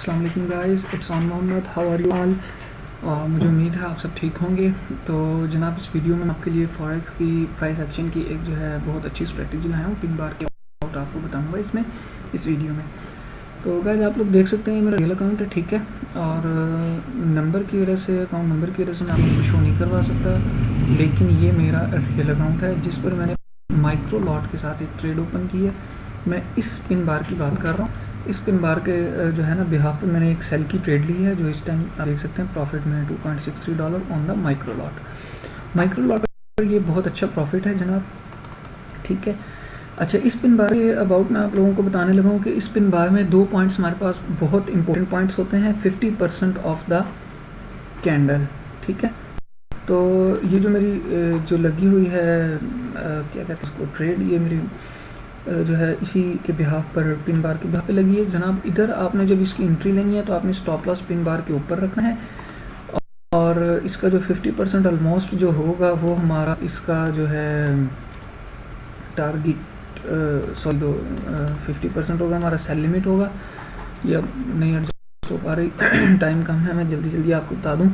अस्सलाम वालेकुम guys, it's Aun Mohammad. How are you all? मुझे उम्मीद है आप सब ठीक होंगे। तो जनाब, इस वीडियो में आपके लिए फॉरेक्स की प्राइस एक्शन की एक जो है बहुत अच्छी स्ट्रेटजी लाया हूँ। पिन बार के आउट आपको बताऊँगा इसमें इस वीडियो में। तो गाइस, आप लोग देख सकते हैं मेरा रियल अकाउंट है, ठीक है। और नंबर की वजह से, अकाउंट नंबर की वजह से मैं आपको शो नहीं करवा सकता, लेकिन ये मेरा रियल अकाउंट है जिस पर मैंने माइक्रो लॉट के साथ एक ट्रेड ओपन की है। मैं इस पिन बार की बात कर रहा हूँ। इस पिन बार के जो है ना बिहाफ पे मैंने एक सेल की ट्रेड ली है, जो इस टाइम आप देख सकते हैं प्रॉफिट में $2.63 on the micro lot. Micro lot पर ये बहुत अच्छा प्रॉफिट है जनाब, ठीक है। अच्छा, इस पिन बार के अबाउट मैं आप लोगों को बताने लगा हूँ कि इस पिन बार में 2 पॉइंट्स हमारे पास बहुत इंपॉर्टेंट पॉइंट्स होते हैं। 50% ऑफ द कैंडल, ठीक है। तो ये जो मेरी जो लगी हुई है क्या कहते हैं इसको, ट्रेड, ये मेरी जो है इसी के बिहाफ पर, पिन बार के बिहाफ पे लगी है जनाब। इधर आपने जब इसकी एंट्री लेनी है तो आपने स्टॉप लॉस पिन बार के ऊपर रखना है, और इसका जो 50% ऑलमोस्ट जो होगा वो हमारा इसका जो है टारगेट, सॉरी दो 50% होगा हमारा सेल लिमिट होगा। ये अब नहीं एडजस्ट हो पा रही टाइम कम है, मैं जल्दी जल्दी आपको बता दूँ।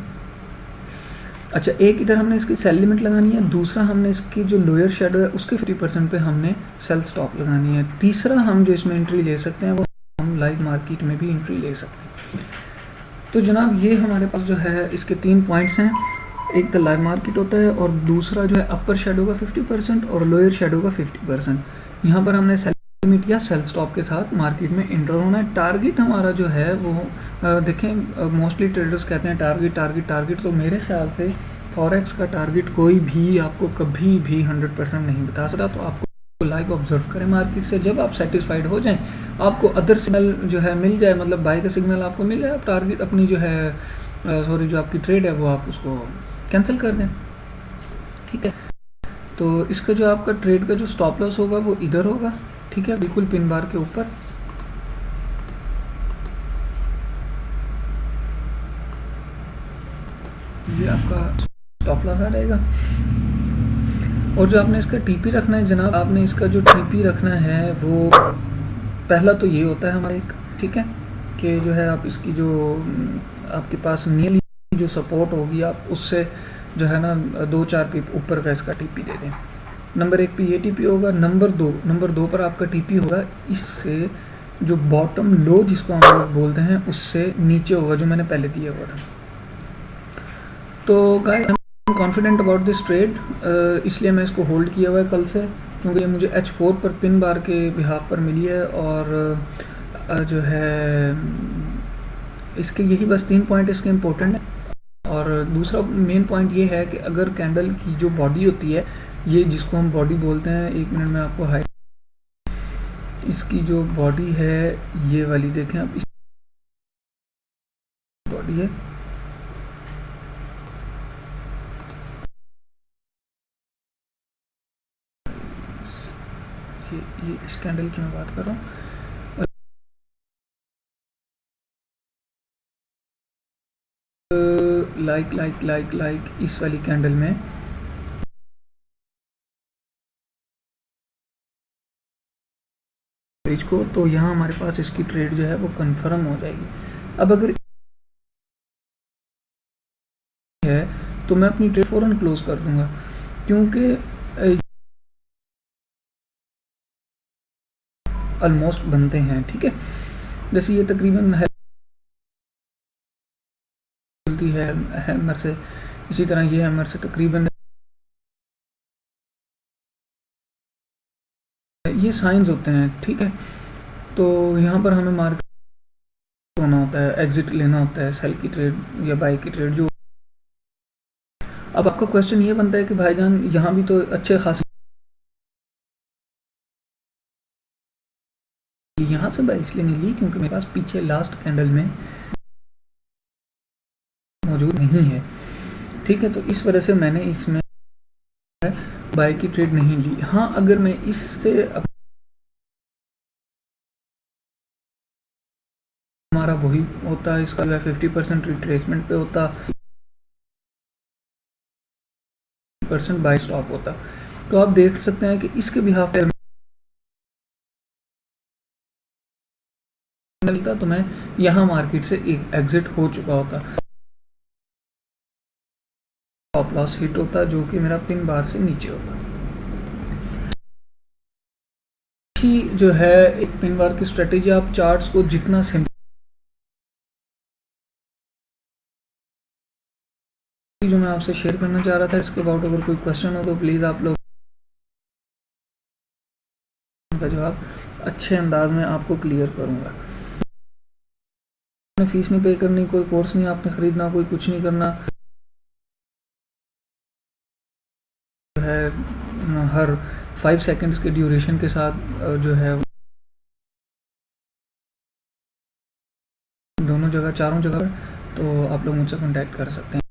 अच्छा, एक इधर हमने इसकी सेल लिमिट लगानी है, दूसरा हमने इसकी जो लोअर शेडो है उसके 50% पे हमने सेल स्टॉप लगानी है, तीसरा हम जो इसमें एंट्री ले सकते हैं वो हम लाइव मार्केट में भी एंट्री ले सकते हैं। तो जनाब, ये हमारे पास जो है इसके 3 पॉइंट्स हैं। एक तो लाइव मार्केट होता है, और दूसरा जो है अपर शेडो का 50% और लोअर शेडो का 50%। यहाँ पर हमने सेल लिमिट या सेल स्टॉप के साथ मार्केट में एंटर होना है। टारगेट हमारा जो है वो देखें, मोस्टली ट्रेडर्स कहते हैं टारगेट टारगेट टारगेट, तो मेरे ख्याल से फॉरेक्स का टारगेट कोई भी आपको कभी भी 100% नहीं बता सकता। तो आपको लाइव ऑब्जर्व करें मार्केट से, जब आप सेटिस्फाइड हो जाएं, आपको अदर सिग्नल जो है मिल जाए, मतलब बाय का सिग्नल आपको मिल जाए, आप टारगेट अपनी जो है सॉरी जो आपकी ट्रेड है वो आप उसको कैंसिल कर दें, ठीक है। तो इसका जो आपका ट्रेड का जो स्टॉप लॉस होगा वो इधर होगा, ठीक है, बिल्कुल पिन बार के ऊपर। ये आपका स्टॉप लॉस आ जाएगा। और जो आपने इसका टीपी रखना है जनाब, आपने इसका जो टीपी रखना है वो पहला तो ये होता है हमारा एक, ठीक है, कि जो है आप इसकी जो आपके पास नियरली जो सपोर्ट होगी आप उससे जो है ना 2-4 पिप ऊपर का इसका टीपी दे दें। नंबर 1 पे ये टीपी होगा। नंबर दो पर आपका टीपी होगा इससे जो बॉटम लो जिसको हम लोग बोलते हैं उससे नीचे होगा, जो मैंने पहले दिया हुआ था। तो guys, I am confident about this trade, इसलिए मैं इसको होल्ड किया हुआ है कल से, क्योंकि ये मुझे H4 पर पिन बार के बिहाफ पर मिली है। और जो है इसके यही बस 3 पॉइंट इसके इम्पोर्टेंट है। और दूसरा मेन पॉइंट ये है कि अगर कैंडल की जो बॉडी होती है, ये जिसको हम बॉडी बोलते हैं, 1 मिनट में आपको हाई, इसकी जो बॉडी है ये वाली देखें आप, इस बॉडी है, ये इस कैंडल की मैं बात कर रहा हूँ। लाइक इस वाली कैंडल में पेज को, तो यहाँ हमारे पास इसकी ट्रेड जो है वो कंफर्म हो जाएगी। अब अगर है तो मैं अपनी ट्रेड फौरन क्लोज कर दूंगा, क्योंकि ऑलमोस्ट बनते हैं, ठीक है। जैसे ये तकरीबन है हैमर से, इसी तरह ये हैमर से तकरीबन, ये साइंस होते हैं, ठीक है। तो यहाँ पर हमें मार्केट होना होता है, एग्जिट लेना होता है, सेल की ट्रेड या बाई की ट्रेड जो। अब आपका क्वेश्चन ये बनता है कि भाईजान यहाँ भी तो अच्छे खास, यहाँ से बाई इसलिए नहीं ली क्योंकि मेरे पास पीछे लास्ट कैंडल में मौजूद नहीं है, ठीक है। तो इस वजह से मैंने इसमें बाई की ट्रेड नहीं ली। हाँ, अगर मैं इससे हमारा वही होता, इसका 50% रिट्रेसमेंट पे होता, 50% बाई स्टॉप होता, तो आप देख सकते हैं कि इसके बिहाफ पे मिलता तो मैं यहाँ मार्केट से एक एग्जिट हो चुका होता, स्टॉप लॉस हिट होता जो कि मेरा पिन बार से नीचे होता। ही जो है एक पिन बार की स्ट्रेटेजी, आप चार्ट्स को जितना सिंपल, जो मैं आपसे शेयर करना चाह रहा था इसके अबाउट अगर कोई क्वेश्चन हो तो प्लीज़ आप लोग का जवाब अच्छे अंदाज में आपको क्लियर करूँगा। फीस नहीं पे करनी, कोई कोर्स नहीं आपने ख़रीदना, कोई कुछ नहीं करना है। हर 5 सेकंड्स के ड्यूरेशन के साथ जो है दोनों जगह, चारों जगह, तो आप लोग मुझसे कांटेक्ट कर सकते हैं।